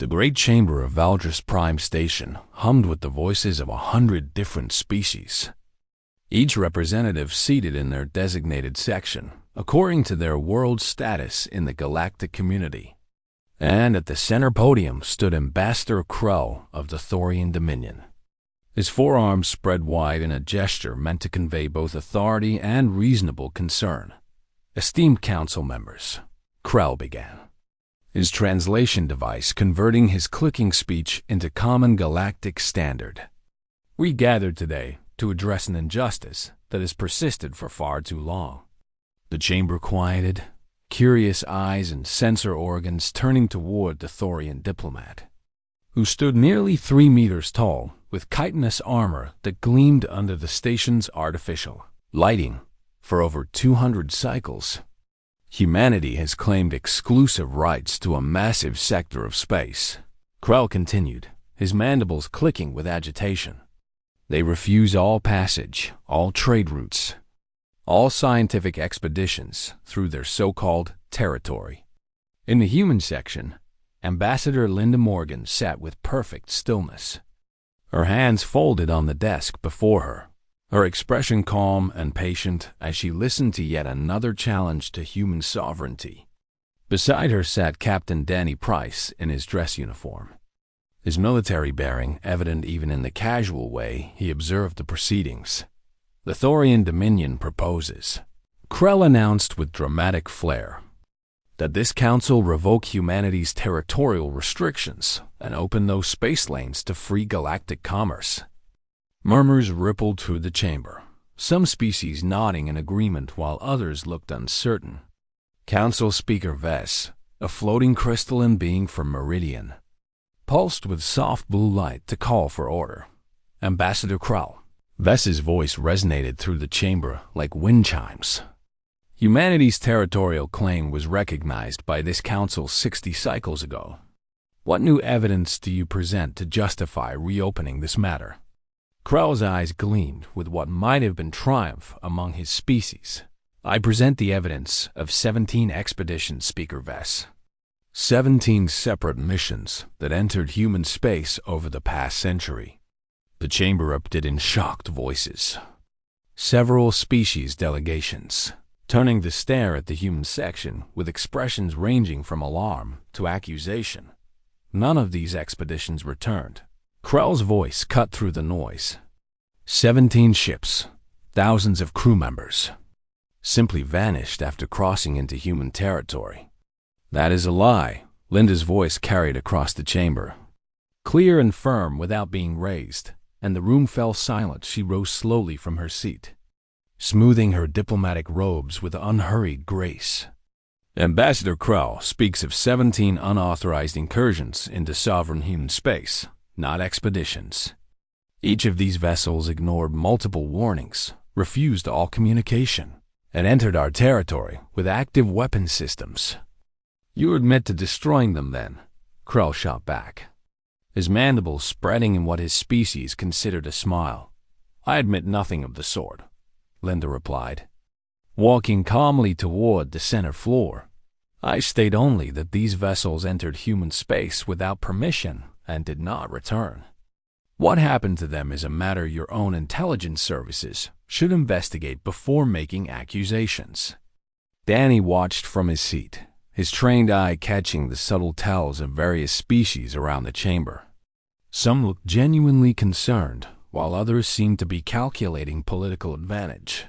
The great chamber of Valdris Prime Station hummed with the voices of 100 different species, each representative seated in their designated section, according to their world status in the galactic community. And at the center podium stood Ambassador Krell of the Thorian Dominion, his forearms spread wide in a gesture meant to convey both authority and reasonable concern. "Esteemed council members," Krell began, his translation device converting his clicking speech into common galactic standard. "We gathered today to address an injustice that has persisted for far too long." The chamber quieted, curious eyes and sensor organs turning toward the Thorian diplomat, who stood nearly 3 meters tall with chitinous armor that gleamed under the station's artificial lighting for over 200 cycles. "Humanity has claimed exclusive rights to a massive sector of space," Krell continued, his mandibles clicking with agitation. "They refuse all passage, all trade routes, all scientific expeditions through their so-called territory." In the human section, Ambassador Linda Morgan sat with perfect stillness, her hands folded on the desk before her, her expression calm and patient as she listened to yet another challenge to human sovereignty. Beside her sat Captain Danny Price in his dress uniform, his military bearing evident even in the casual way he observed the proceedings. "The Thorian Dominion proposes," Krell announced with dramatic flair, "that this council revoke humanity's territorial restrictions and open those space lanes to free galactic commerce." Murmurs rippled through the chamber, some species nodding in agreement while others looked uncertain. Council Speaker Vess, a floating crystalline being from Meridian, pulsed with soft blue light to call for order. "Ambassador Krell." Vess's voice resonated through the chamber like wind chimes. "Humanity's territorial claim was recognized by this council 60 cycles ago. What new evidence do you present to justify reopening this matter?" Krell's eyes gleamed with what might have been triumph among his species. "I present the evidence of 17 expeditions, Speaker Vess. 17 separate missions that entered human space over the past century." The chamber erupted in shocked voices. Several species delegations, turning to stare at the human section with expressions ranging from alarm to accusation. None of these expeditions returned. Krell's voice cut through the noise. 17 ships, thousands of crew members, simply vanished after crossing into human territory. "That is a lie," Linda's voice carried across the chamber, clear and firm without being raised, and the room fell silent. She rose slowly from her seat, smoothing her diplomatic robes with unhurried grace. "Ambassador Krell speaks of 17 unauthorized incursions into sovereign human space, not expeditions. Each of these vessels ignored multiple warnings, refused all communication, and entered our territory with active weapon systems." "You admit to destroying them, then?" Krell shot back, his mandibles spreading in what his species considered a smile. "I admit nothing of the sort," Linda replied, walking calmly toward the center floor. "I state only that these vessels entered human space without permission and did not return. What happened to them is a matter your own intelligence services should investigate before making accusations." Danny watched from his seat, his trained eye catching the subtle tells of various species around the chamber. Some looked genuinely concerned, while others seemed to be calculating political advantage.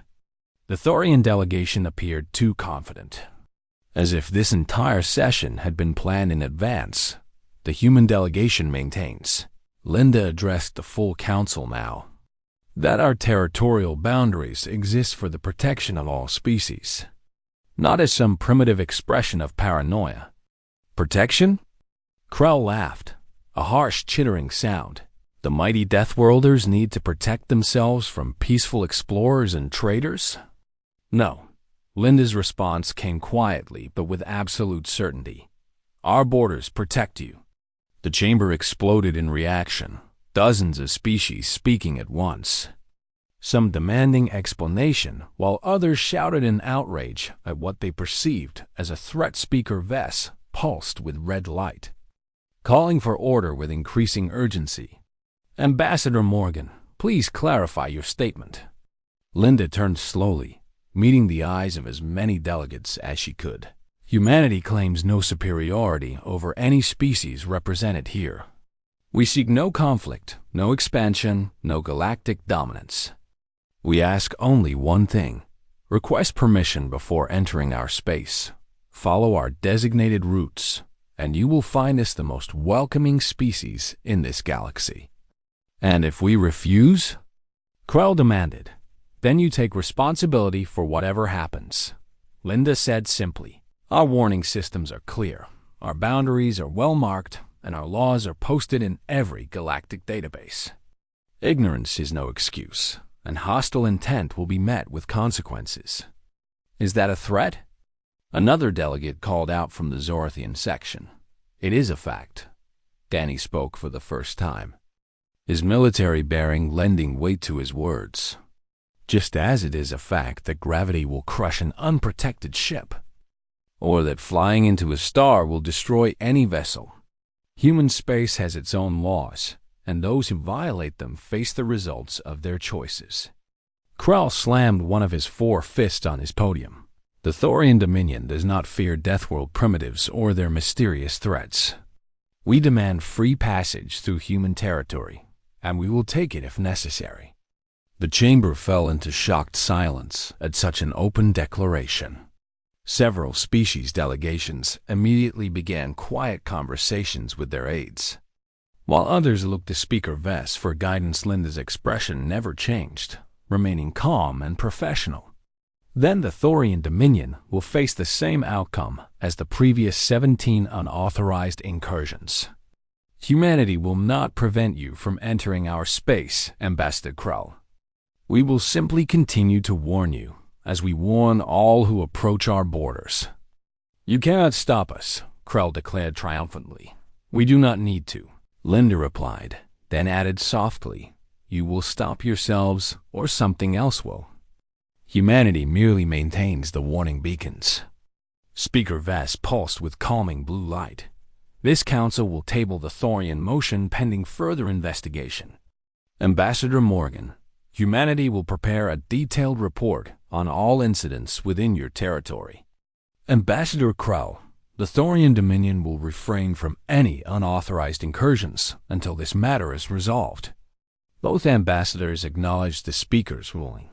The Thorian delegation appeared too confident, as if this entire session had been planned in advance. The human delegation maintains, Linda addressed the full council now, that our territorial boundaries exist for the protection of all species, not as some primitive expression of paranoia. "Protection?" Krell laughed, a harsh chittering sound. "The mighty Deathworlders need to protect themselves from peaceful explorers and traders?" "No." Linda's response came quietly but with absolute certainty. "Our borders protect you." The chamber exploded in reaction, dozens of species speaking at once, some demanding explanation, while others shouted in outrage at what they perceived as a threat. Speaker Vess pulsed with red light. calling for order with increasing urgency. "Ambassador Morgan, please clarify your statement." Linda turned slowly, meeting the eyes of as many delegates as she could. "Humanity claims no superiority over any species represented here. We seek no conflict, no expansion, no galactic dominance. We ask only one thing. Request permission before entering our space. Follow our designated routes, and you will find us the most welcoming species in this galaxy." "And if we refuse?" Krell demanded. "Then you take responsibility for whatever happens," Linda said simply. "Our warning systems are clear, our boundaries are well marked, and our laws are posted in every galactic database. Ignorance is no excuse, and hostile intent will be met with consequences." "Is that a threat?" Another delegate called out from the Zorthian section. "It is a fact." Danny spoke for the first time, his military bearing lending weight to his words. "Just as it is a fact that gravity will crush an unprotected ship, or that flying into a star will destroy any vessel. Human space has its own laws, and those who violate them face the results of their choices." Krell slammed one of his 4 fists on his podium. "The Thorian Dominion does not fear Deathworld primitives or their mysterious threats. We demand free passage through human territory, and we will take it if necessary." The chamber fell into shocked silence at such an open declaration. Several species delegations immediately began quiet conversations with their aides. While others looked to Speaker Vess for guidance, Linda's expression never changed, remaining calm and professional. "Then the Thorian Dominion will face the same outcome as the previous 17 unauthorized incursions. Humanity will not prevent you from entering our space, Ambassador Krell. We will simply continue to warn you, as we warn all who approach our borders." "You cannot stop us," Krell declared triumphantly. "We do not need to," Linda replied, then added softly, "You will stop yourselves, or something else will. Humanity merely maintains the warning beacons." Speaker Vess pulsed with calming blue light. "This council will table the Thorian motion pending further investigation. Ambassador Morgan, humanity will prepare a detailed report on all incidents within your territory. Ambassador Krell, the Thorian Dominion will refrain from any unauthorized incursions until this matter is resolved." Both ambassadors acknowledged the speaker's ruling,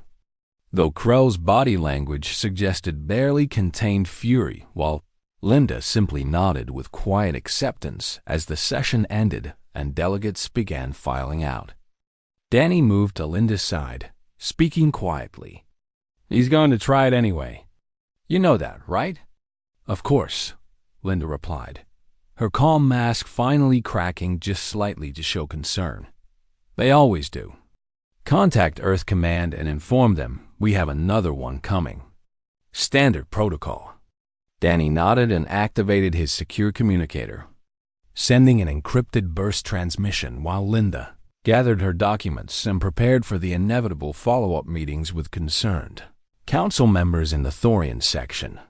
though Krell's body language suggested barely contained fury, while Linda simply nodded with quiet acceptance as the session ended and delegates began filing out. Danny moved to Linda's side, speaking quietly. "He's going to try it anyway. You know that, right?" "Of course," Linda replied, her calm mask finally cracking just slightly to show concern. "They always do. Contact Earth Command and inform them we have another one coming. Standard protocol." Danny nodded and activated his secure communicator, sending an encrypted burst transmission while Linda gathered her documents and prepared for the inevitable follow-up meetings with concerned council members in the Thorian section.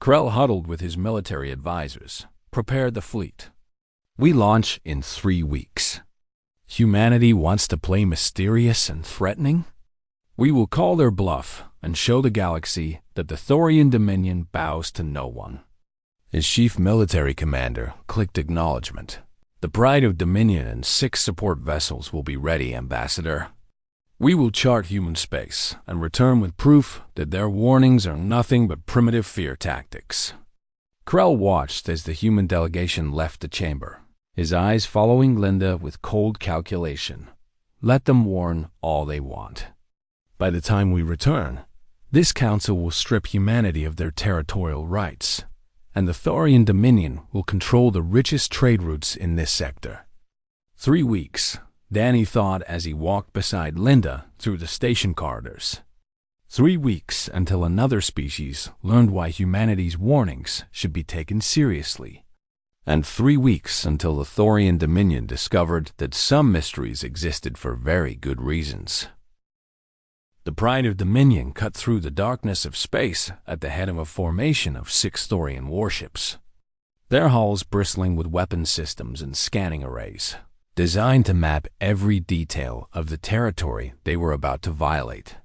Krell huddled with his military advisors, prepared the fleet. "We launch in 3 weeks. Humanity wants to play mysterious and threatening? We will call their bluff and show the galaxy that the Thorian Dominion bows to no one." His chief military commander clicked acknowledgement. "The Pride of Dominion and 6 support vessels will be ready, Ambassador. We will chart human space and return with proof that their warnings are nothing but primitive fear tactics." Krell watched as the human delegation left the chamber, his eyes following Linda with cold calculation. Let them warn all they want. By the time we return, this council will strip humanity of their territorial rights, and the Thorian Dominion will control the richest trade routes in this sector. 3 weeks, Danny thought as he walked beside Linda through the station corridors. 3 weeks until another species learned why humanity's warnings should be taken seriously. And 3 weeks until the Thorian Dominion discovered that some mysteries existed for very good reasons. The Pride of Dominion cut through the darkness of space at the head of a formation of 6 Thorian warships. their hulls bristling with weapon systems and scanning arrays, designed to map every detail of the territory they were about to violate.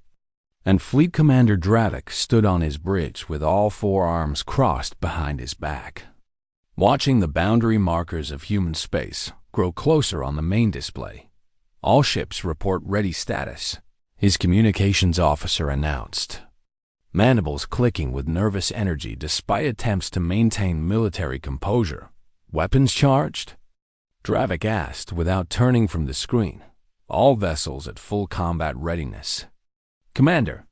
And Fleet Commander Dravik stood on his bridge with all four arms crossed behind his back, watching the boundary markers of human space grow closer on the main display. All ships report ready status, his communications officer announced, mandibles clicking with nervous energy despite attempts to maintain military composure. Weapons charged? Dravik asked without turning from the screen. All vessels at full combat readiness. Commander,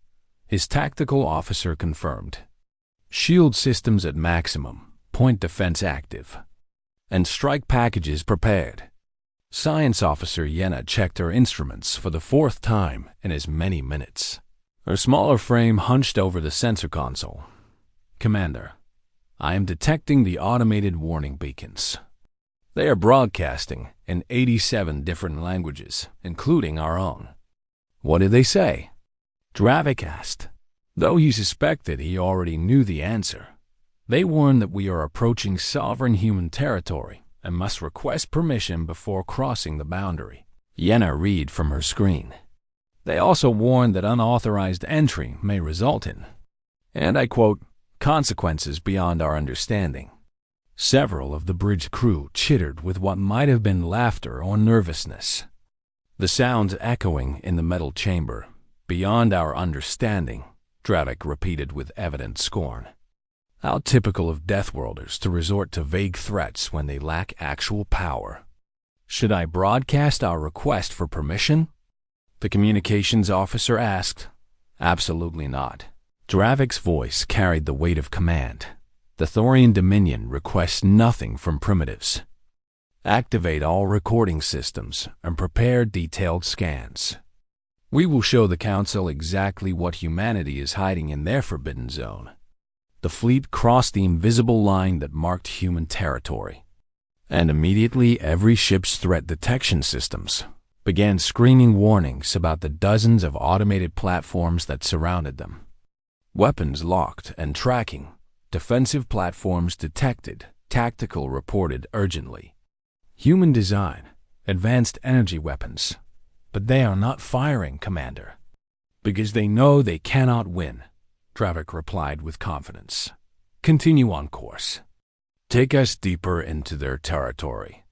his tactical officer confirmed. Shield systems at maximum, point defense active, and strike packages prepared. Science Officer Yenna checked her instruments for the fourth time in as many minutes. Her smaller frame hunched over the sensor console. Commander, I am detecting the automated warning beacons. They are broadcasting in 87 different languages, including our own. What did they say? Dravik asked, though he suspected he already knew the answer. They warn that we are approaching sovereign human territory and must request permission before crossing the boundary. Yenna read from her screen. They also warn that unauthorized entry may result in, and I quote, consequences beyond our understanding. Several of the bridge crew chittered with what might have been laughter or nervousness, the sounds echoing in the metal chamber. Beyond our understanding, Dravik repeated with evident scorn. How typical of Deathworlders to resort to vague threats when they lack actual power. Should I broadcast our request for permission? The communications officer asked. Absolutely not. Dravik's voice carried the weight of command. The Thorian Dominion requests nothing from primitives. Activate all recording systems and prepare detailed scans. We will show the Council exactly what humanity is hiding in their forbidden zone. The fleet crossed the invisible line that marked human territory, and immediately every ship's threat detection systems began screaming warnings about the dozens of automated platforms that surrounded them. Weapons locked and tracking, defensive platforms detected, tactical reported urgently. Human design, advanced energy weapons. But they are not firing, Commander. Because they know they cannot win, Dravik replied with confidence. Continue on course. Take us deeper into their territory.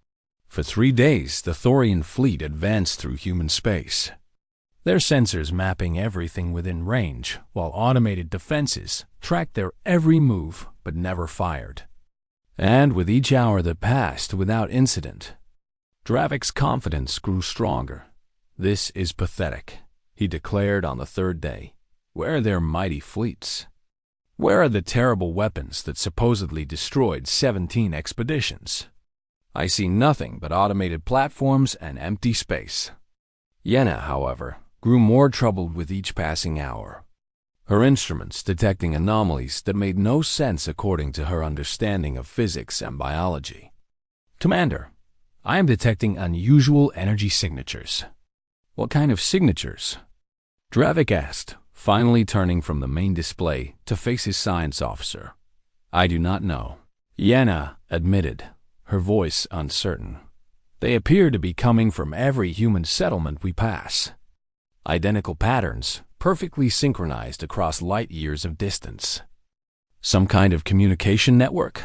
For 3 days, the Thorian fleet advanced through human space, their sensors mapping everything within range, while automated defenses tracked their every move but never fired. And with each hour that passed without incident, Dravik's confidence grew stronger. This is pathetic, he declared on the third day. Where are their mighty fleets? Where are the terrible weapons that supposedly destroyed 17 expeditions? I see nothing but automated platforms and empty space. Yenna, however, grew more troubled with each passing hour, her instruments detecting anomalies that made no sense according to her understanding of physics and biology. Commander, I am detecting unusual energy signatures. What kind of signatures? Dravik asked, finally turning from the main display to face his science officer. I do not know, Yenna admitted, her voice uncertain. They appear to be coming from every human settlement we pass. Identical patterns, perfectly synchronized across light years of distance. Some kind of communication network?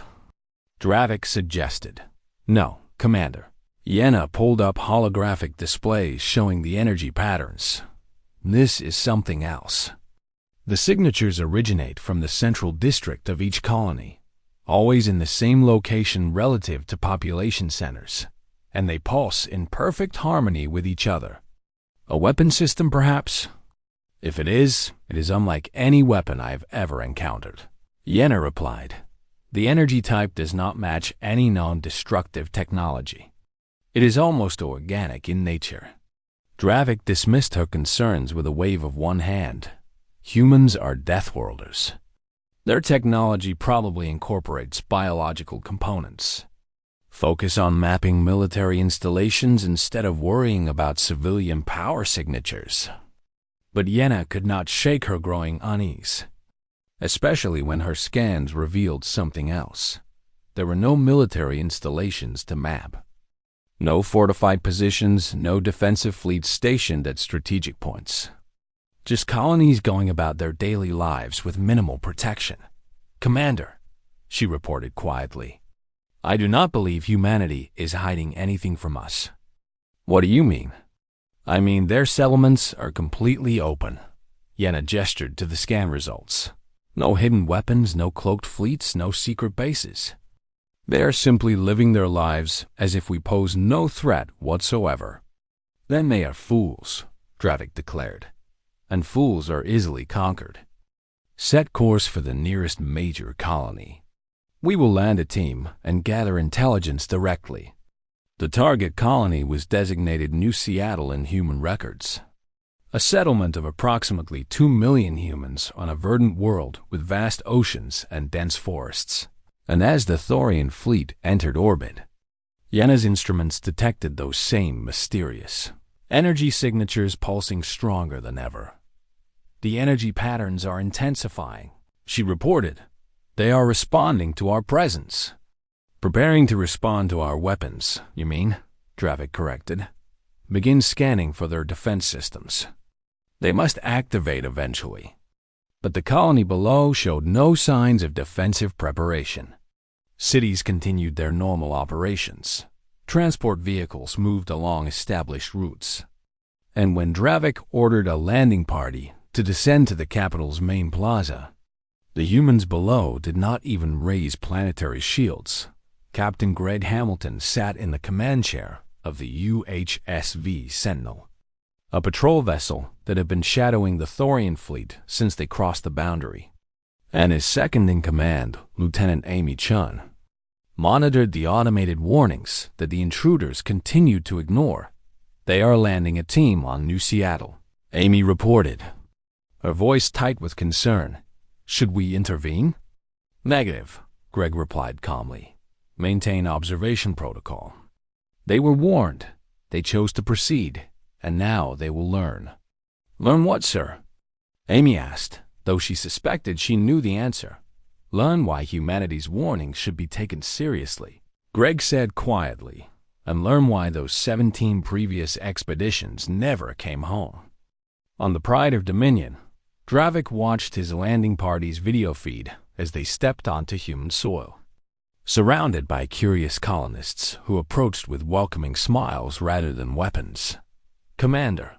Dravik suggested. No, Commander. Yenna pulled up holographic displays showing the energy patterns. This is something else. The signatures originate from the central district of each colony, always in the same location relative to population centers, and they pulse in perfect harmony with each other. A weapon system, perhaps? If it is unlike any weapon I have ever encountered. Yenna replied. The energy type does not match any non-destructive technology. It is almost organic in nature. Dravik dismissed her concerns with a wave of one hand. Humans are Deathworlders. Their technology probably incorporates biological components. Focus on mapping military installations instead of worrying about civilian power signatures. But Yenna could not shake her growing unease, especially when her scans revealed something else. There were no military installations to map. No fortified positions, no defensive fleets stationed at strategic points. Just colonies going about their daily lives with minimal protection. "Commander," she reported quietly, "I do not believe humanity is hiding anything from us." "What do you mean?" "I mean their settlements are completely open." Yenna gestured to the scan results. "No hidden weapons, no cloaked fleets, no secret bases. They are simply living their lives as if we pose no threat whatsoever." "Then they are fools," Dravik declared. "And fools are easily conquered. Set course for the nearest major colony. We will land a team and gather intelligence directly." The target colony was designated New Seattle in human records. A settlement of approximately 2 million humans on a verdant world with vast oceans and dense forests. And as the Thorian fleet entered orbit, Yenna's instruments detected those same mysterious energy signatures pulsing stronger than ever. "The energy patterns are intensifying," she reported. "They are responding to our presence." "Preparing to respond to our weapons, you mean?" Dravik corrected. "Begin scanning for their defense systems. They must activate eventually." But the colony below showed no signs of defensive preparation. Cities continued their normal operations. Transport vehicles moved along established routes. And when Dravik ordered a landing party to descend to the capital's main plaza, the humans below did not even raise planetary shields. Captain Greg Hamilton sat in the command chair of the UHSV Sentinel, a patrol vessel that had been shadowing the Thorian fleet since they crossed the boundary. And his second-in-command, Lieutenant Amy Chun, monitored the automated warnings that the intruders continued to ignore. "They are landing a team on New Seattle," Amy reported, her voice tight with concern. "Should we intervene?" "Negative," Greg replied calmly. "Maintain observation protocol." They were warned. They chose to proceed, and now they will learn. "Learn what, sir?" Amy asked, though she suspected she knew the answer. "Learn why humanity's warnings should be taken seriously," Greg said quietly, "and learn why those 17 previous expeditions never came home." On the Pride of Dominion, Dravik watched his landing party's video feed as they stepped onto human soil, surrounded by curious colonists who approached with welcoming smiles rather than weapons. "Commander,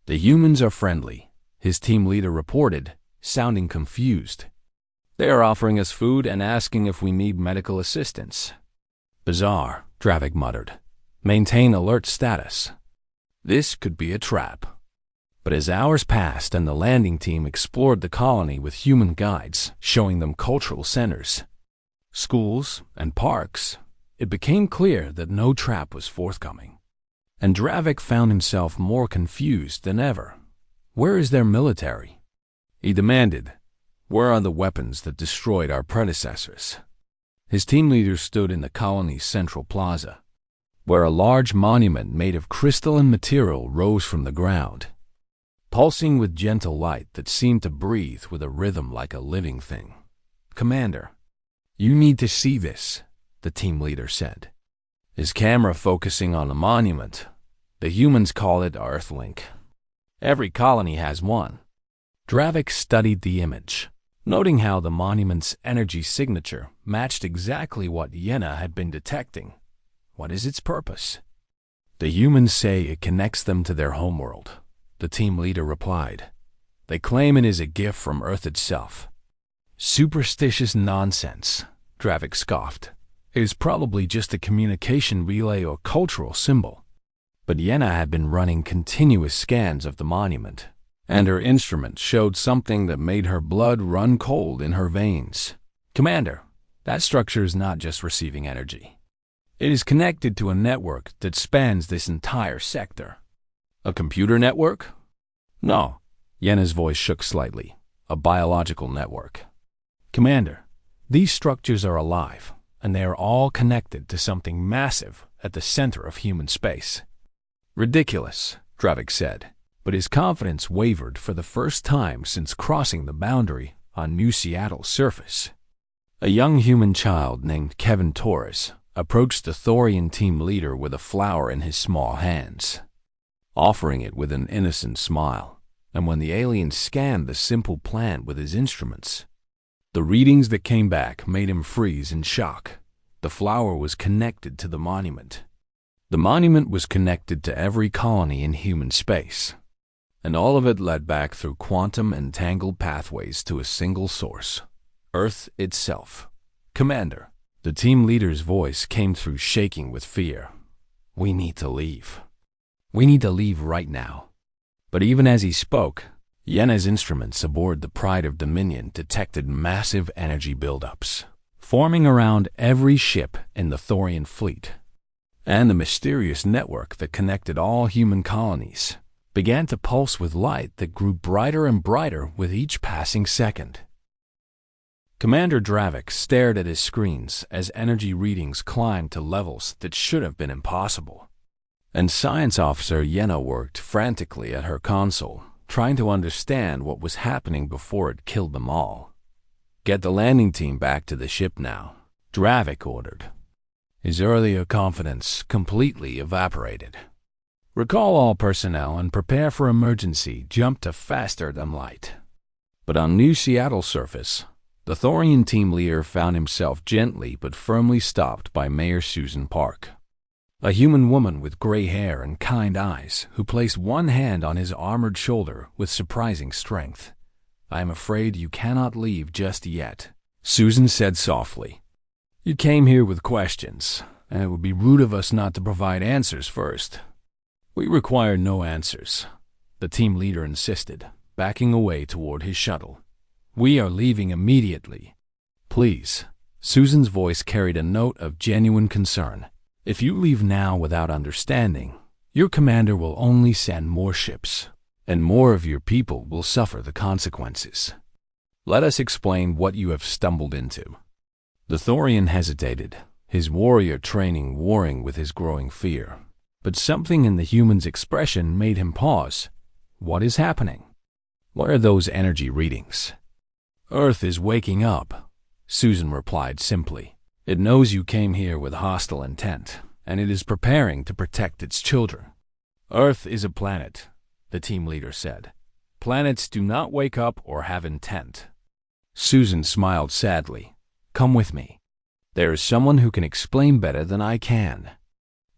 the humans are friendly," his team leader reported, sounding confused. "They are offering us food and asking if we need medical assistance." "Bizarre," Dravik muttered. "Maintain alert status." This could be a trap. But as hours passed and the landing team explored the colony with human guides showing them cultural centers, schools, and parks, it became clear that no trap was forthcoming. And Dravik found himself more confused than ever. "Where is their military?" he demanded. "Where are the weapons that destroyed our predecessors?" His team leader stood in the colony's central plaza, where a large monument made of crystalline material rose from the ground, pulsing with gentle light that seemed to breathe with a rhythm like a living thing. "Commander, you need to see this," the team leader said, his camera focusing on the monument. "The humans call it Earthlink. Every colony has one." Dravik studied the image, noting how the monument's energy signature matched exactly what Yenna had been detecting. "What is its purpose?" "The humans say it connects them to their homeworld," the team leader replied. "They claim it is a gift from Earth itself." "Superstitious nonsense," Dravik scoffed. "It is probably just a communication relay or cultural symbol." But Yenna had been running continuous scans of the monument, and her instrument showed something that made her blood run cold in her veins. "Commander, that structure is not just receiving energy. It is connected to a network that spans this entire sector." "A computer network?" "No." Yenna's voice shook slightly. "A biological network." "Commander, these structures are alive, and they are all connected to something massive at the center of human space." "Ridiculous," Dravik said, but his confidence wavered for the first time since crossing the boundary on New Seattle's surface. A young human child named Kevin Torres approached the Thorian team leader with a flower in his small hands, offering it with an innocent smile. And when the alien scanned the simple plant with his instruments, the readings that came back made him freeze in shock. The flower was connected to the monument. The monument was connected to every colony in human space, and all of it led back through quantum entangled pathways to a single source, Earth itself. "Commander," the team leader's voice came through shaking with fear. "We need to leave. We need to leave right now." But even as he spoke, Yena's instruments aboard the Pride of Dominion detected massive energy buildups, forming around every ship in the Thorian fleet. And the mysterious network that connected all human colonies began to pulse with light that grew brighter and brighter with each passing second. Commander Dravik stared at his screens as energy readings climbed to levels that should have been impossible. And Science Officer Yena worked frantically at her console, trying to understand what was happening before it killed them all. "Get the landing team back to the ship now," Dravik ordered. His earlier confidence completely evaporated. "Recall all personnel and prepare for emergency jump to faster than light." But on New Seattle's surface, the Thorian team leader found himself gently but firmly stopped by Mayor Susan Park, a human woman with gray hair and kind eyes who placed one hand on his armored shoulder with surprising strength. "I am afraid you cannot leave just yet," Susan said softly. "You came here with questions, and it would be rude of us not to provide answers first." "We require no answers," the team leader insisted, backing away toward his shuttle. "We are leaving immediately." "Please," Susan's voice carried a note of genuine concern. "If you leave now without understanding, your commander will only send more ships, and more of your people will suffer the consequences. Let us explain what you have stumbled into." The Thorian hesitated, his warrior training warring with his growing fear. But something in the human's expression made him pause. "What is happening? What are those energy readings?" "Earth is waking up," Susan replied simply. "It knows you came here with hostile intent, and it is preparing to protect its children." "Earth is a planet," the team leader said. "Planets do not wake up or have intent." Susan smiled sadly. "Come with me. There is someone who can explain better than I can."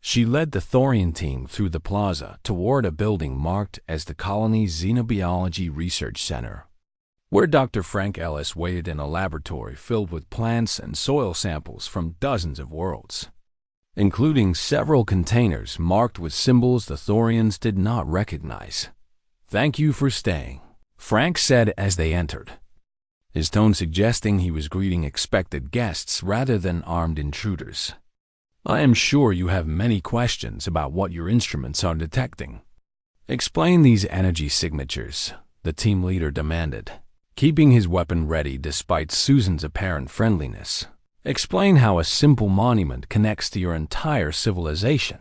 She led the Thorian team through the plaza toward a building marked as the colony's Xenobiology Research Center, where Dr. Frank Ellis waited in a laboratory filled with plants and soil samples from dozens of worlds, including several containers marked with symbols the Thorians did not recognize. "Thank you for staying," Frank said as they entered, his tone suggesting he was greeting expected guests rather than armed intruders. "I am sure you have many questions about what your instruments are detecting. Explain these energy signatures," the team leader demanded, keeping his weapon ready despite Susan's apparent friendliness. "Explain how a simple monument connects to your entire civilization."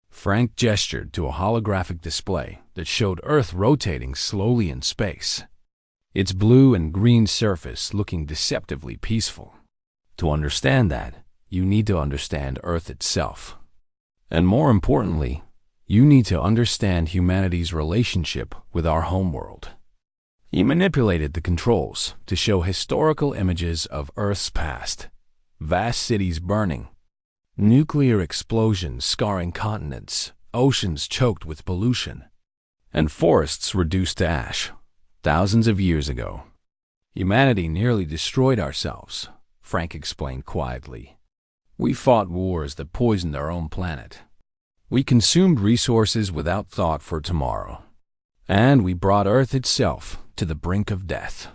Frank gestured to a holographic display that showed Earth rotating slowly in space, its blue and green surface looking deceptively peaceful. "To understand that, you need to understand Earth itself. And more importantly, you need to understand humanity's relationship with our homeworld." He manipulated the controls to show historical images of Earth's past: vast cities burning, nuclear explosions scarring continents, oceans choked with pollution, and forests reduced to ash. Thousands of years ago, humanity nearly destroyed ourselves, Frank explained quietly. "We fought wars that poisoned our own planet. We consumed resources without thought for tomorrow. And we brought Earth itself to the brink of death."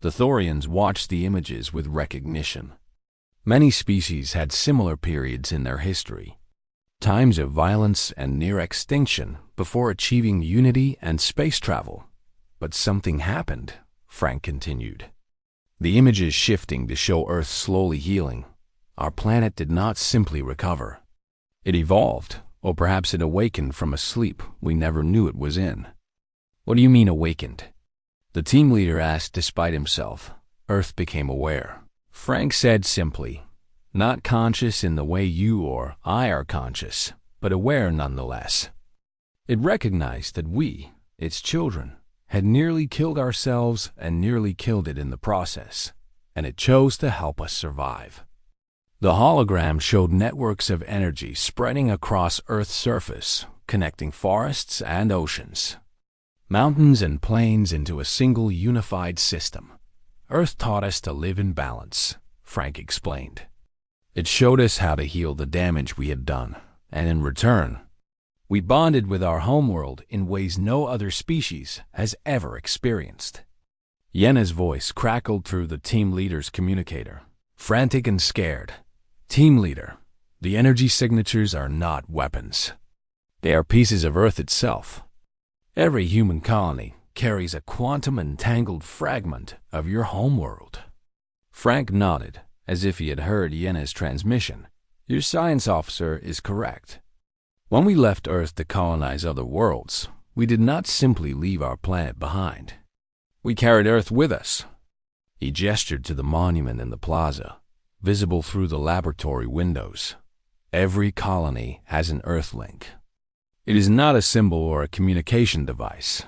The Thorians watched the images with recognition. Many species had similar periods in their history, times of violence and near extinction before achieving unity and space travel. "But something happened," Frank continued, the images shifting to show Earth slowly healing. "Our planet did not simply recover. It evolved, or perhaps it awakened from a sleep we never knew it was in." "What do you mean awakened?" the team leader asked despite himself. "Earth became aware," Frank said simply, not conscious in the way you or I are conscious, but aware nonetheless. It recognized that we, its children, had nearly killed ourselves and nearly killed it in the process, and it chose to help us survive. The hologram showed networks of energy spreading across Earth's surface, connecting forests and oceans, mountains and plains into a single unified system. Earth taught us to live in balance, Frank explained. It showed us how to heal the damage we had done, and in return, we bonded with our homeworld in ways no other species has ever experienced. Yenna's voice crackled through the team leader's communicator, frantic and scared. Team leader, the energy signatures are not weapons. They are pieces of Earth itself. Every human colony carries a quantum-entangled fragment of your homeworld. Frank nodded, as if he had heard Yenna's transmission. Your science officer is correct. When we left Earth to colonize other worlds, we did not simply leave our planet behind. We carried Earth with us. He gestured to the monument in the plaza, visible through the laboratory windows. Every colony has an Earth link. It is not a symbol or a communication device.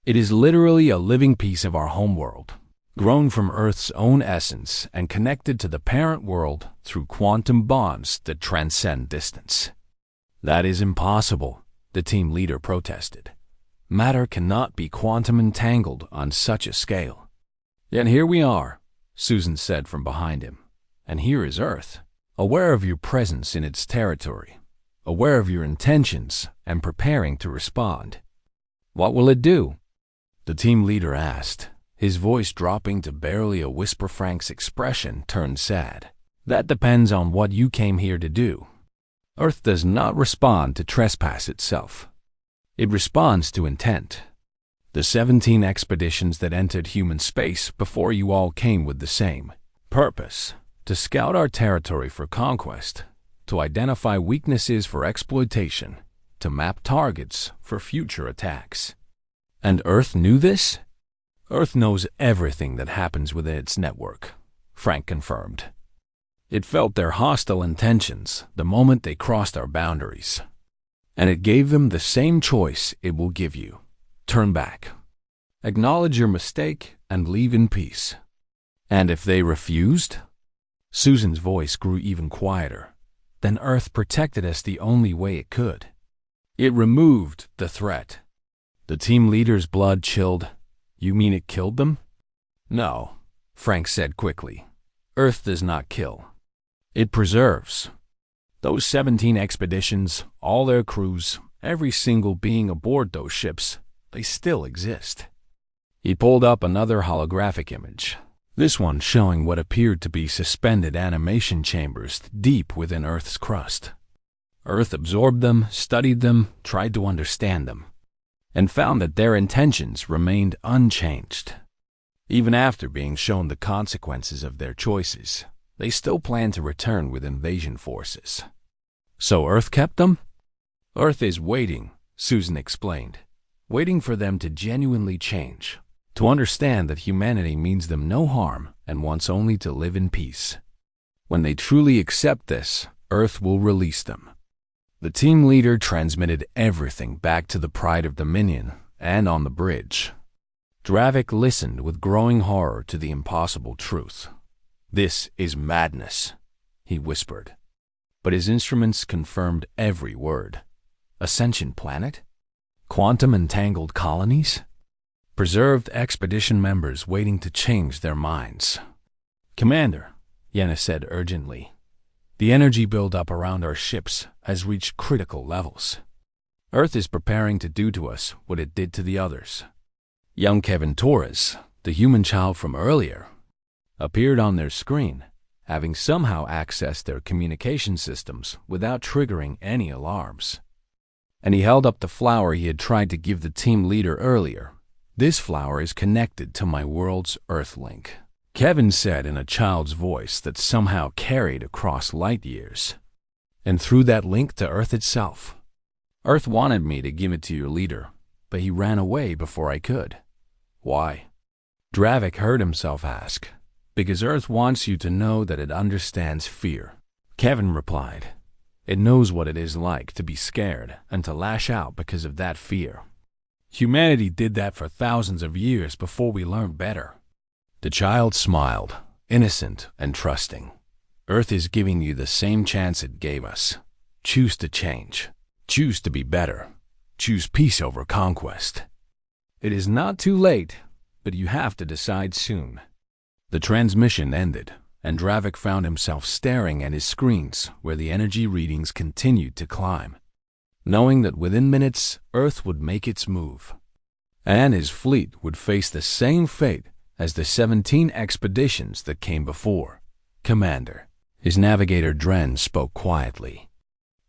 It is literally a living piece of our homeworld, grown from Earth's own essence and connected to the parent world through quantum bonds that transcend distance. That is impossible, the team leader protested. Matter cannot be quantum entangled on such a scale. Yet here we are, Susan said from behind him. And here is Earth, aware of your presence in its territory, aware of your intentions and preparing to respond. What will it do? The team leader asked, his voice dropping to barely a whisper. Frank's expression turned sad. That depends on what you came here to do. Earth does not respond to trespass itself. It responds to intent. The 17 expeditions that entered human space before you all came with the same purpose: to scout our territory for conquest, to identify weaknesses for exploitation, to map targets for future attacks. And Earth knew this? Earth knows everything that happens within its network, Frank confirmed. It felt their hostile intentions the moment they crossed our boundaries. And it gave them the same choice it will give you. Turn back. Acknowledge your mistake and leave in peace. And if they refused? Susan's voice grew even quieter. Then Earth protected us the only way it could. It removed the threat. The team leader's blood chilled. You mean it killed them? No, Frank said quickly. Earth does not kill. It preserves. Those 17 expeditions, all their crews, every single being aboard those ships, they still exist. He pulled up another holographic image, this one showing what appeared to be suspended animation chambers deep within Earth's crust. Earth absorbed them, studied them, tried to understand them, and found that their intentions remained unchanged. Even after being shown the consequences of their choices, they still planned to return with invasion forces. So Earth kept them? Earth is waiting, Susan explained, waiting for them to genuinely change, to understand that humanity means them no harm and wants only to live in peace. When they truly accept this, Earth will release them. The team leader transmitted everything back to the Pride of Dominion and on the bridge. Dravik listened with growing horror to the impossible truth. This is madness, he whispered. But his instruments confirmed every word. Ascension planet? Quantum-entangled colonies? Preserved expedition members waiting to change their minds. Commander, Yenna said urgently, the energy buildup around our ships has reached critical levels. Earth is preparing to do to us what it did to the others. Young Kevin Torres, the human child from earlier, appeared on their screen, having somehow accessed their communication systems without triggering any alarms. And he held up the flower he had tried to give the team leader earlier. This flower is connected to my world's Earth link, Kevin said in a child's voice that somehow carried across light years. And through that link to Earth itself. Earth wanted me to give it to your leader, but he ran away before I could. Why? Dravik heard himself ask. Because Earth wants you to know that it understands fear. Kevin replied. It knows what it is like to be scared and to lash out because of that fear. Humanity did that for thousands of years before we learned better. The child smiled, innocent and trusting. Earth is giving you the same chance it gave us. Choose to change. Choose to be better. Choose peace over conquest. It is not too late, but you have to decide soon. The transmission ended, and Dravik found himself staring at his screens where the energy readings continued to climb, knowing that within minutes Earth would make its move, and his fleet would face the same fate as the 17 expeditions that came before. Commander, his navigator Dren spoke quietly.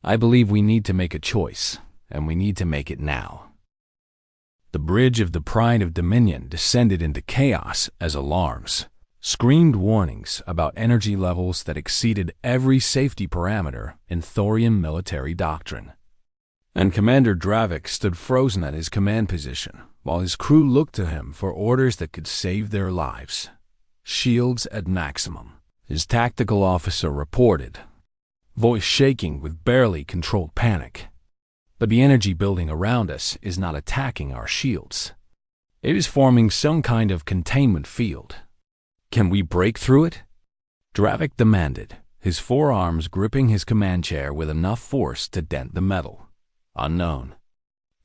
I believe we need to make a choice, and we need to make it now. The bridge of the Pride of Dominion descended into chaos as alarms screamed warnings about energy levels that exceeded every safety parameter in Thorian military doctrine. And Commander Dravik stood frozen at his command position, while his crew looked to him for orders that could save their lives. Shields at maximum, his tactical officer reported, voice shaking with barely controlled panic. But the energy building around us is not attacking our shields. It is forming some kind of containment field. Can we break through it? Dravik demanded, his forearms gripping his command chair with enough force to dent the metal. Unknown.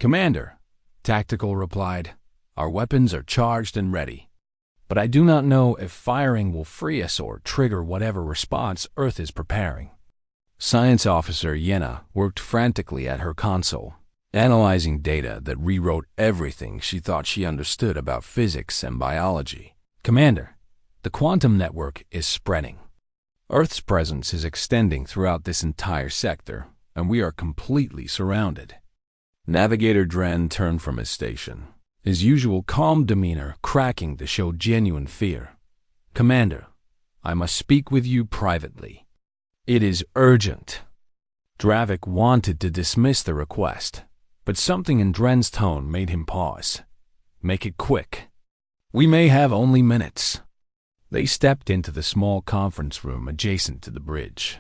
Commander, Tactical replied, our weapons are charged and ready. But I do not know if firing will free us or trigger whatever response Earth is preparing. Science Officer Yenna worked frantically at her console, analyzing data that rewrote everything she thought she understood about physics and biology. Commander, the quantum network is spreading. Earth's presence is extending throughout this entire sector, and we are completely surrounded. Navigator Dren turned from his station, his usual calm demeanor cracking to show genuine fear. Commander, I must speak with you privately. It is urgent. Dravik wanted to dismiss the request, but something in Dren's tone made him pause. Make it quick. We may have only minutes. They stepped into the small conference room adjacent to the bridge,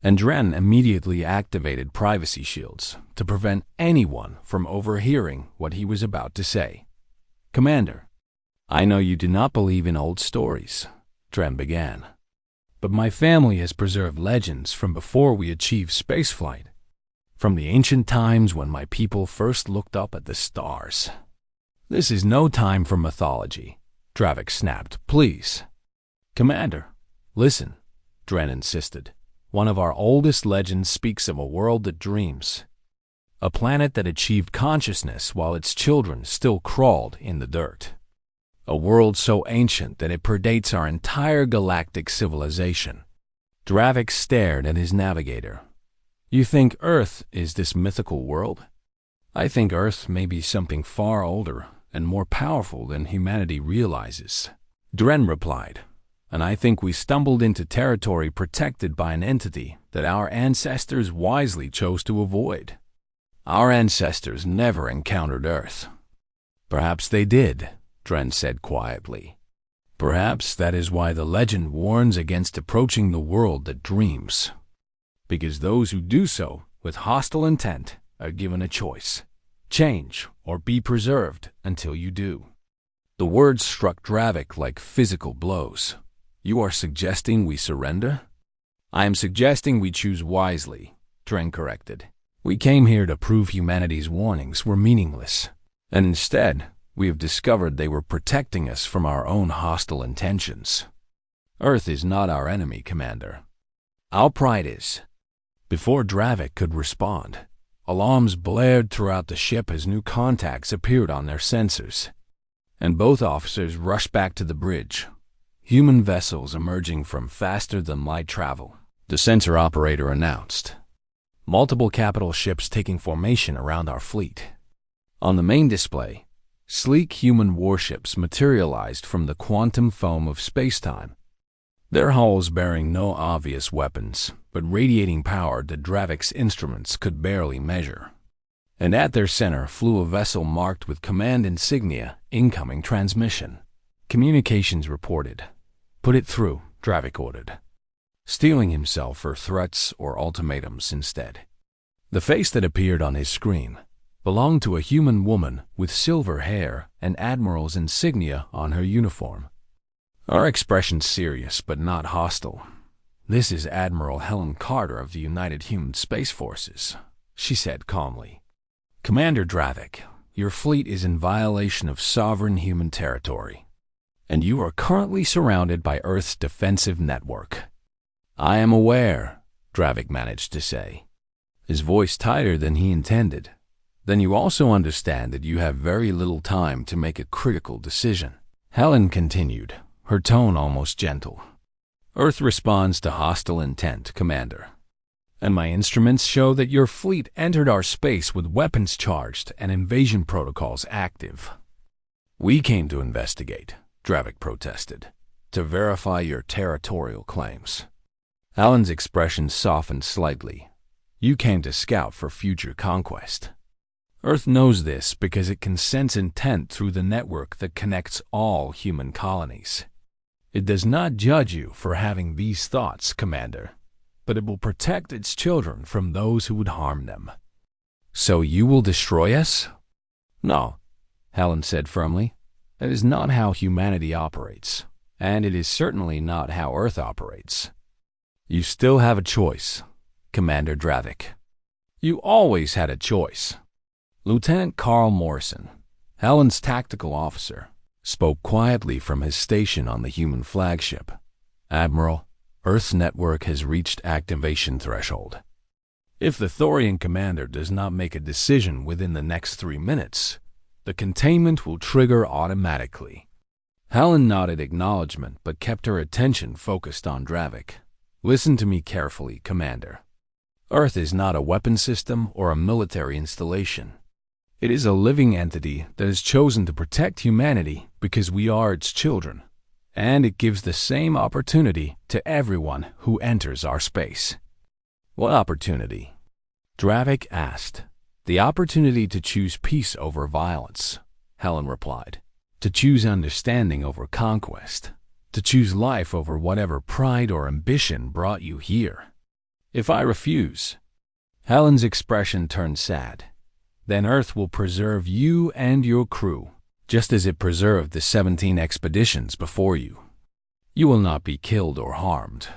and Dren immediately activated privacy shields to prevent anyone from overhearing what he was about to say. Commander, I know you do not believe in old stories, Dren began, but my family has preserved legends from before we achieved spaceflight, from the ancient times when my people first looked up at the stars. This is no time for mythology, Dravik snapped. Please. Commander, listen, Dren insisted. One of our oldest legends speaks of a world that dreams, a planet that achieved consciousness while its children still crawled in the dirt, a world so ancient that it predates our entire galactic civilization. Dravik stared at his navigator. You think Earth is this mythical world? I think Earth may be something far older and more powerful than humanity realizes, Dren replied. And I think we stumbled into territory protected by an entity that our ancestors wisely chose to avoid. Our ancestors never encountered Earth. Perhaps they did, Dren said quietly. Perhaps that is why the legend warns against approaching the world that dreams. Because those who do so with hostile intent are given a choice: change or be preserved until you do. The words struck Dravik like physical blows. You are suggesting we surrender? I am suggesting we choose wisely, Dren corrected. We came here to prove humanity's warnings were meaningless, and instead, we have discovered they were protecting us from our own hostile intentions. Earth is not our enemy, Commander. Our pride is. Before Dravik could respond, alarms blared throughout the ship as new contacts appeared on their sensors, and both officers rushed back to the bridge. Human vessels emerging from faster-than-light travel, the sensor operator announced. Multiple capital ships taking formation around our fleet. On the main display, sleek human warships materialized from the quantum foam of spacetime, their hulls bearing no obvious weapons, but radiating power that Dravik's instruments could barely measure. And at their center flew a vessel marked with command insignia, incoming transmission. Communications reported. Put it through, Dravik ordered, steeling himself for threats or ultimatums instead. The face that appeared on his screen belonged to a human woman with silver hair and admiral's insignia on her uniform. Her expression serious but not hostile. "This is Admiral Helen Carter of the United Human Space Forces," she said calmly. "Commander Dravik, your fleet is in violation of sovereign human territory, and you are currently surrounded by Earth's defensive network." "I am aware," Dravik managed to say, his voice tighter than he intended. "Then you also understand that you have very little time to make a critical decision," Helen continued, her tone almost gentle. "Earth responds to hostile intent, Commander, and my instruments show that your fleet entered our space with weapons charged and invasion protocols active." "We came to investigate," Dravik protested, "to verify your territorial claims." Helen's expression softened slightly. "You came to scout for future conquest. Earth knows this because it can sense intent through the network that connects all human colonies. It does not judge you for having these thoughts, Commander, but it will protect its children from those who would harm them." "So you will destroy us?" "No," Helen said firmly. "That is not how humanity operates, and it is certainly not how Earth operates. You still have a choice, Commander Dravik. You always had a choice." Lieutenant Carl Morrison, Helen's tactical officer, spoke quietly from his station on the human flagship. "Admiral, Earth's network has reached activation threshold. If the Thorian commander does not make a decision within the next 3 minutes, the containment will trigger automatically." Helen nodded acknowledgement but kept her attention focused on Dravik. "Listen to me carefully, Commander. Earth is not a weapon system or a military installation. It is a living entity that has chosen to protect humanity because we are its children, and it gives the same opportunity to everyone who enters our space." "What opportunity?" Dravik asked. "The opportunity to choose peace over violence," Helen replied. "To choose understanding over conquest. To choose life over whatever pride or ambition brought you here. If I refuse," Helen's expression turned sad, "then Earth will preserve you and your crew, just as it preserved the 17 expeditions before you. You will not be killed or harmed.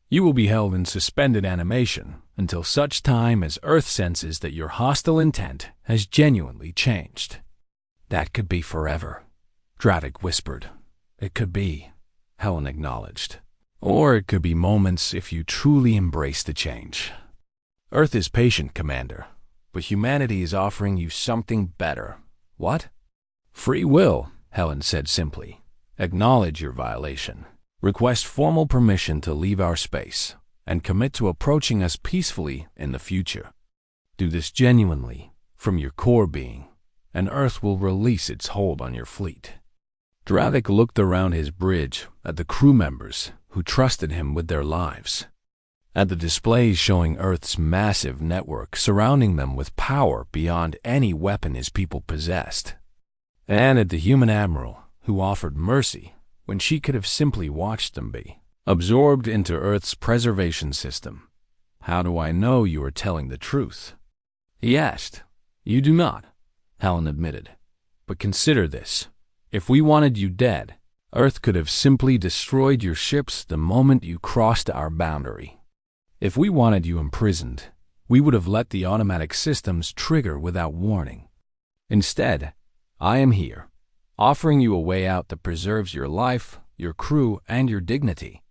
You will be held in suspended animation until such time as Earth senses that your hostile intent has genuinely changed." "That could be forever," Dravik whispered. "It could be," Helen acknowledged. "Or it could be moments if you truly embrace the change. Earth is patient, Commander, but humanity is offering you something better." "What?" "Free will," Helen said simply. "Acknowledge your violation. Request formal permission to leave our space, and commit to approaching us peacefully in the future. Do this genuinely, from your core being, and Earth will release its hold on your fleet." Dravik looked around his bridge at the crew members who trusted him with their lives, at the displays showing Earth's massive network surrounding them with power beyond any weapon his people possessed, and at the human admiral who offered mercy when she could have simply watched them be absorbed into Earth's preservation system. "How do I know you are telling the truth?" he asked. "You do not," Helen admitted. "But consider this. If we wanted you dead, Earth could have simply destroyed your ships the moment you crossed our boundary. If we wanted you imprisoned, we would have let the automatic systems trigger without warning. Instead, I am here, offering you a way out that preserves your life, your crew, and your dignity."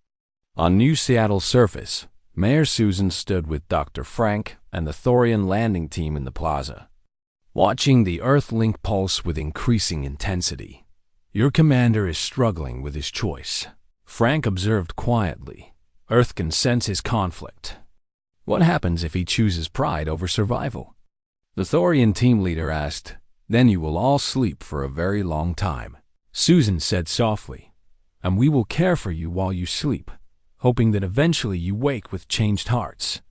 On New Seattle's surface, Mayor Susan stood with Dr. Frank and the Thorian landing team in the plaza, watching the Earth-Link pulse with increasing intensity. "Your commander is struggling with his choice," Frank observed quietly. "Earth can sense his conflict. What happens if he chooses pride over survival?" The Thorian team leader asked. "Then you will all sleep for a very long time," Susan said softly, "and we will care for you while you sleep, hoping that eventually you wake with changed hearts."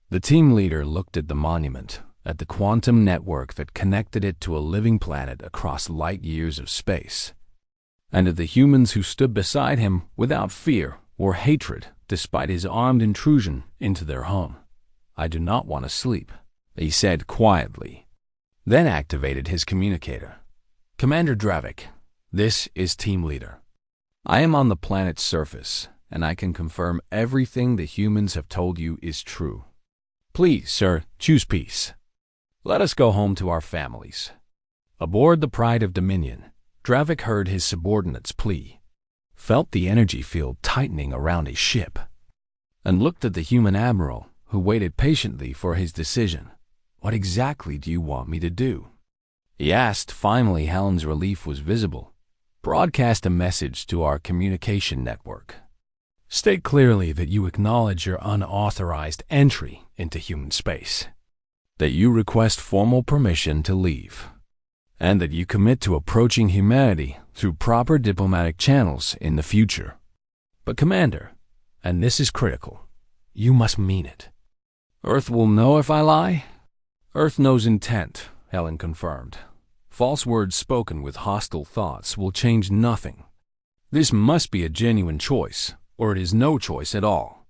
The team leader looked at the monument, at the quantum network that connected it to a living planet across light years of space. and of the humans who stood beside him without fear or hatred despite his armed intrusion into their home. "I do not want to sleep," he said quietly, then activated his communicator. "Commander Dravik, this is Team Leader. I am on the planet's surface, and I can confirm everything the humans have told you is true. Please, sir, choose peace. Let us go home to our families." Aboard the Pride of Dominion, Dravik heard his subordinate's plea, felt the energy field tightening around his ship, and looked at the human admiral, who waited patiently for his decision. "What exactly do you want me to do?" he asked. Finally, Helen's relief was visible. "Broadcast a message to our communication network. State clearly that you acknowledge your unauthorized entry into human space, that you request formal permission to leave, and that you commit to approaching humanity through proper diplomatic channels in the future. But Commander, and this is critical, you must mean it." "Earth will know if I lie?" "Earth knows intent," Helen confirmed. "False words spoken with hostile thoughts will change nothing. This must be a genuine choice, or it is no choice at all."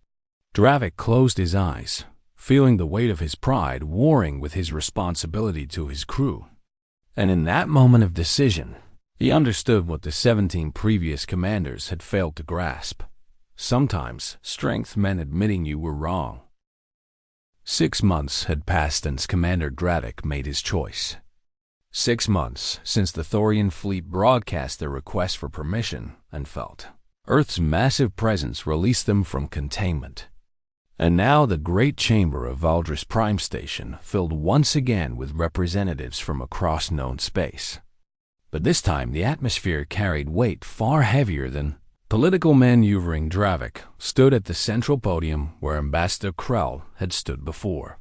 Dravik closed his eyes, feeling the weight of his pride warring with his responsibility to his crew. And in that moment of decision, he understood what the 17 previous commanders had failed to grasp. Sometimes strength meant admitting you were wrong. 6 months had passed since Commander Dravik made his choice. 6 months since the Thorian fleet broadcast their request for permission and felt Earth's massive presence released them from containment. And now the great chamber of Valdris Prime Station filled once again with representatives from across known space. But this time the atmosphere carried weight far heavier than political maneuvering. Dravik stood at the central podium where Ambassador Krell had stood before.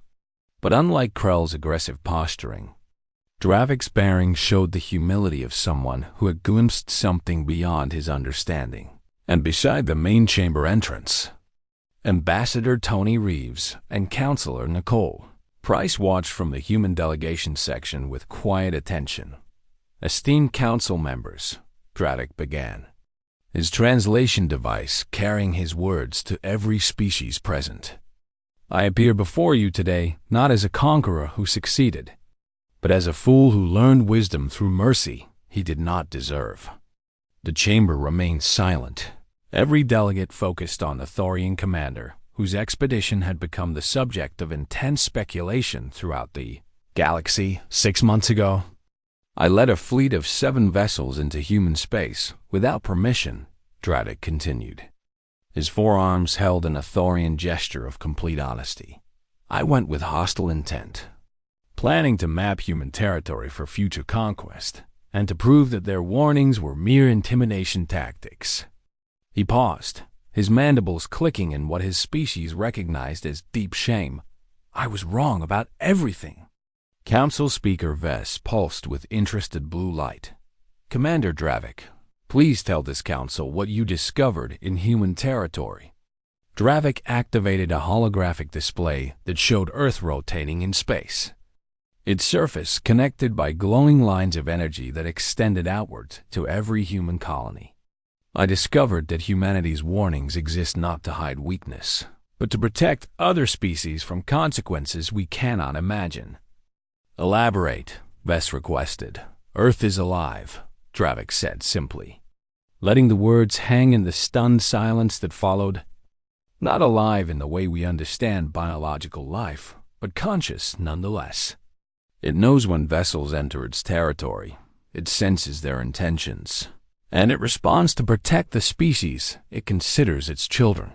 But unlike Krell's aggressive posturing, Dravik's bearing showed the humility of someone who had glimpsed something beyond his understanding. And beside the main chamber entrance, Ambassador Tony Reeves and Counselor Nicole Price watched from the human delegation section with quiet attention. "Esteemed council members," Dravik began, his translation device carrying his words to every species present. "I appear before you today not as a conqueror who succeeded, but as a fool who learned wisdom through mercy he did not deserve." The chamber remained silent. Every delegate focused on the Thorian commander, whose expedition had become the subject of intense speculation throughout the galaxy 6 months ago. "I led a fleet of 7 vessels into human space without permission," Dravik continued. His forearms held in a Thorian gesture of complete honesty. "I went with hostile intent, planning to map human territory for future conquest, and to prove that their warnings were mere intimidation tactics." He paused, his mandibles clicking in what his species recognized as deep shame. "I was wrong about everything." Council Speaker Vess pulsed with interested blue light. "Commander Dravik, please tell this council what you discovered in human territory." Dravik activated a holographic display that showed Earth rotating in space, its surface connected by glowing lines of energy that extended outward to every human colony. "I discovered that humanity's warnings exist not to hide weakness, but to protect other species from consequences we cannot imagine." "Elaborate," Vess requested. "Earth is alive," Dravik said simply, letting the words hang in the stunned silence that followed. "Not alive in the way we understand biological life, but conscious nonetheless. It knows when vessels enter its territory, it senses their intentions, and it responds to protect the species it considers its children."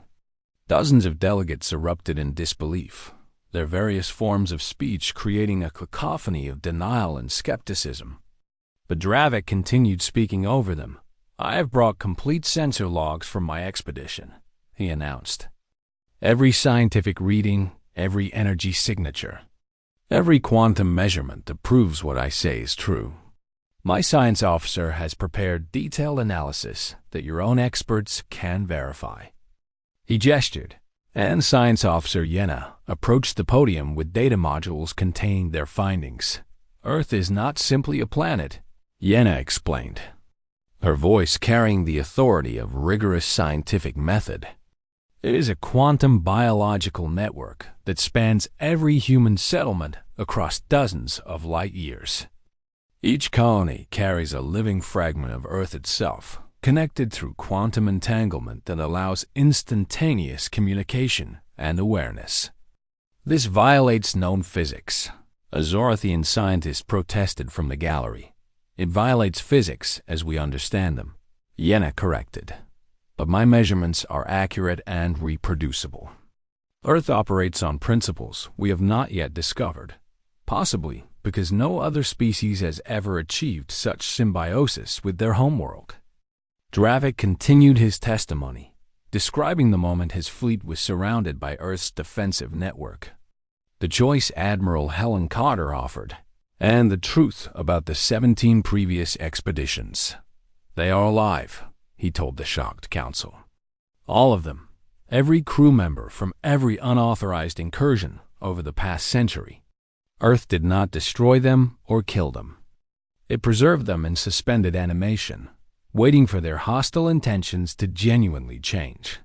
Dozens of delegates erupted in disbelief, their various forms of speech creating a cacophony of denial and skepticism. But Dravik continued speaking over them. "I have brought complete sensor logs from my expedition," he announced. "Every scientific reading, every energy signature, every quantum measurement that proves what I say is true. My science officer has prepared detailed analysis that your own experts can verify." He gestured, and Science Officer Yenna approached the podium with data modules containing their findings. "Earth is not simply a planet," Yenna explained. her voice carrying the authority of rigorous scientific method. It is a quantum biological network that spans every human settlement across dozens of light years. Each colony carries a living fragment of Earth itself, connected through quantum entanglement that allows instantaneous communication and awareness. This violates known physics. A Zorothian scientist protested from the gallery. It violates physics as we understand them. Yenna corrected. But my measurements are accurate and reproducible. Earth operates on principles we have not yet discovered, possibly because no other species has ever achieved such symbiosis with their homeworld. Dravik continued his testimony, describing the moment his fleet was surrounded by Earth's defensive network, the choice Admiral Helen Carter offered, and the truth about the 17 previous expeditions. They are alive, he told the shocked council. All of them, every crew member from every unauthorized incursion over the past century. Earth did not destroy them or kill them. It preserved them in suspended animation, waiting for their hostile intentions to genuinely change.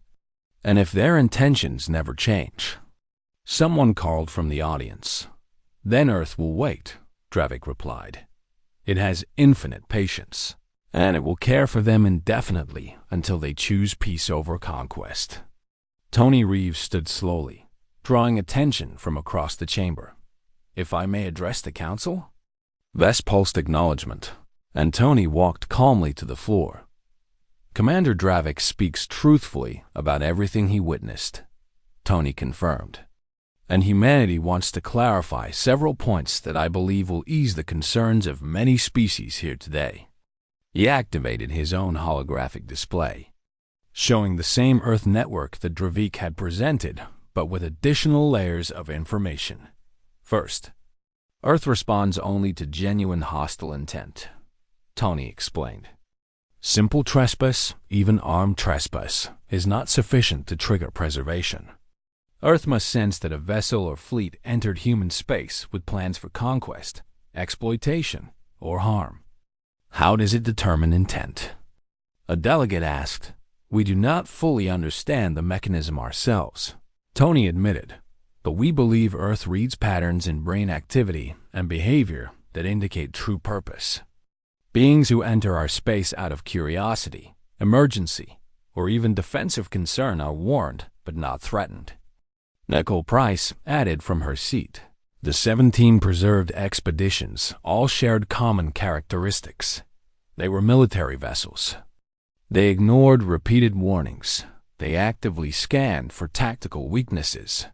And if their intentions never change, someone called from the audience. Then Earth will wait, Dravik replied. It has infinite patience, and it will care for them indefinitely until they choose peace over conquest. Tony Reeves stood slowly, drawing attention from across the chamber. If I may address the council? Vess pulsed acknowledgement, and Tony walked calmly to the floor. Commander Dravik speaks truthfully about everything he witnessed, Tony confirmed. And humanity wants to clarify several points that I believe will ease the concerns of many species here today. He activated his own holographic display, showing the same Earth network that Dravik had presented, but with additional layers of information. First, Earth responds only to genuine hostile intent, Tony explained. Simple trespass, even armed trespass, is not sufficient to trigger preservation. Earth must sense that a vessel or fleet entered human space with plans for conquest, exploitation, or harm. How does it determine intent? A delegate asked. We do not fully understand the mechanism ourselves, Tony admitted, but we believe Earth reads patterns in brain activity and behavior that indicate true purpose. Beings who enter our space out of curiosity, emergency, or even defensive concern are warned but not threatened. Nicole Price added from her seat. The 17 preserved expeditions all shared common characteristics. They were military vessels. They ignored repeated warnings. They actively scanned for tactical weaknesses.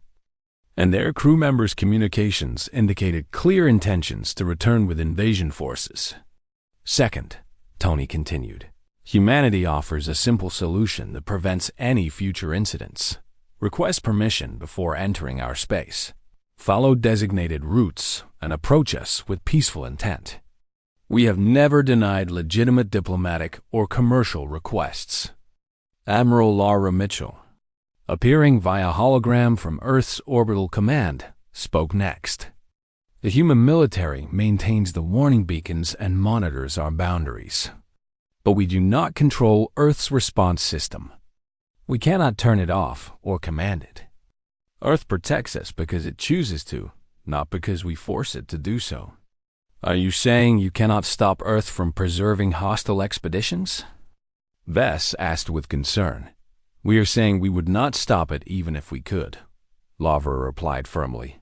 And their crew members' communications indicated clear intentions to return with invasion forces. Second, Tony continued, humanity offers a simple solution that prevents any future incidents. Request permission before entering our space. Follow designated routes, and approach us with peaceful intent. We have never denied legitimate diplomatic or commercial requests. Admiral Laura Mitchell, appearing via hologram from Earth's orbital command, spoke next. The human military maintains the warning beacons and monitors our boundaries. But we do not control Earth's response system. We cannot turn it off or command it. Earth protects us because it chooses to, not because we force it to do so. Are you saying you cannot stop Earth from preserving hostile expeditions? Vess asked with concern. We are saying we would not stop it even if we could, Lavra replied firmly.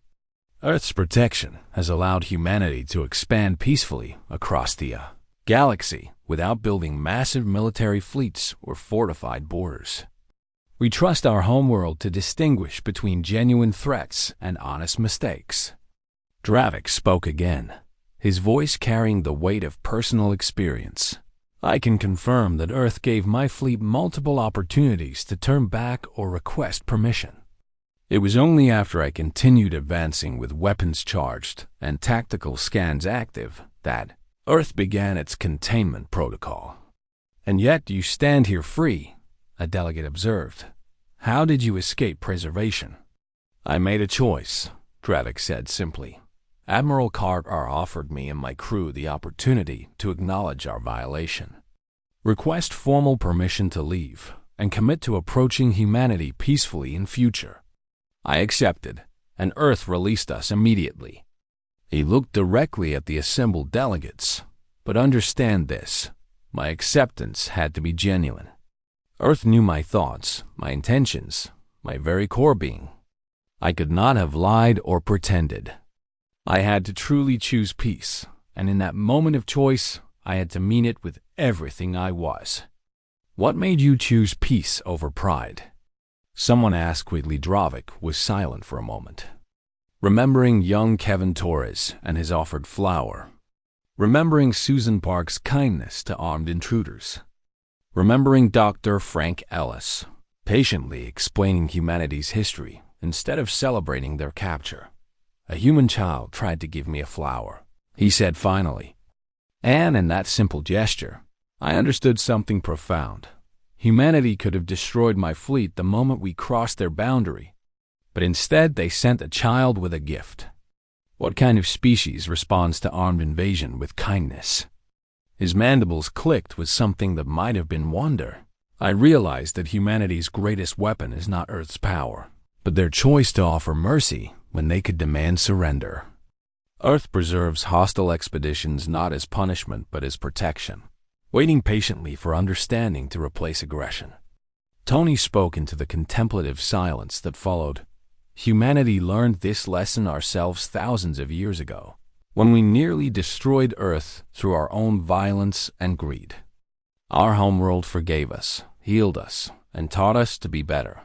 Earth's protection has allowed humanity to expand peacefully across the galaxy without building massive military fleets or fortified borders. We trust our homeworld to distinguish between genuine threats and honest mistakes. Dravik spoke again, his voice carrying the weight of personal experience. I can confirm that Earth gave my fleet multiple opportunities to turn back or request permission. It was only after I continued advancing with weapons charged and tactical scans active that Earth began its containment protocol. And yet you stand here free, a delegate observed. How did you escape preservation? I made a choice, Dravik said simply. Admiral Carter offered me and my crew the opportunity to acknowledge our violation. Request formal permission to leave and commit to approaching humanity peacefully in future. I accepted, and Earth released us immediately. He looked directly at the assembled delegates, but understand this, my acceptance had to be genuine. Earth knew my thoughts, my intentions, my very core being. I could not have lied or pretended. I had to truly choose peace, and in that moment of choice, I had to mean it with everything I was. What made you choose peace over pride? Someone asked quickly. Dravik was silent for a moment. Remembering young Kevin Torres and his offered flower. Remembering Susan Park's kindness to armed intruders. Remembering Dr. Frank Ellis, patiently explaining humanity's history instead of celebrating their capture. A human child tried to give me a flower, he said finally. And in that simple gesture, I understood something profound. Humanity could have destroyed my fleet the moment we crossed their boundary, but instead they sent a child with a gift. What kind of species responds to armed invasion with kindness? His mandibles clicked with something that might have been wonder. I realized that humanity's greatest weapon is not Earth's power, but their choice to offer mercy when they could demand surrender. Earth preserves hostile expeditions not as punishment but as protection, waiting patiently for understanding to replace aggression. Tony spoke into the contemplative silence that followed. Humanity learned this lesson ourselves thousands of years ago, when we nearly destroyed Earth through our own violence and greed. Our homeworld forgave us, healed us, and taught us to be better.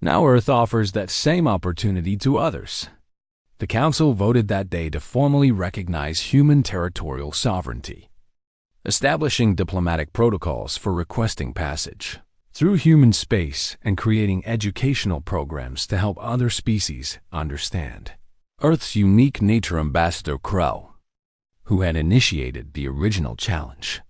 Now Earth offers that same opportunity to others. The Council voted that day to formally recognize human territorial sovereignty, establishing diplomatic protocols for requesting passage through human space and creating educational programs to help other species understand. Earth's unique nature ambassador Crow, who had initiated the original challenge,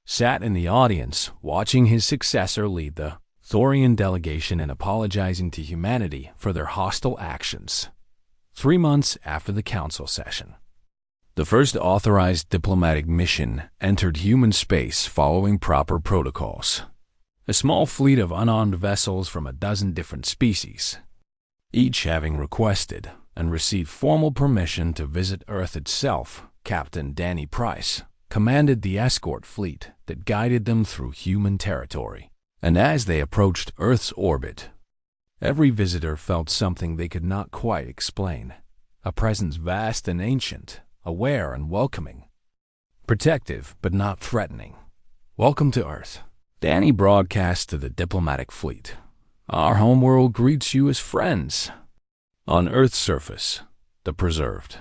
sat in the audience watching his successor lead the Thorian delegation and apologizing to humanity for their hostile actions. 3 months after the council session, the first authorized diplomatic mission entered human space following proper protocols. A small fleet of unarmed vessels from a dozen different species, each having requested and received formal permission to visit Earth itself. Captain Danny Price commanded the escort fleet that guided them through human territory. And as they approached Earth's orbit, every visitor felt something they could not quite explain. A presence vast and ancient, aware and welcoming. Protective but not threatening. Welcome to Earth. Danny broadcast to the diplomatic fleet. Our homeworld greets you as friends. On Earth's surface, the preserved,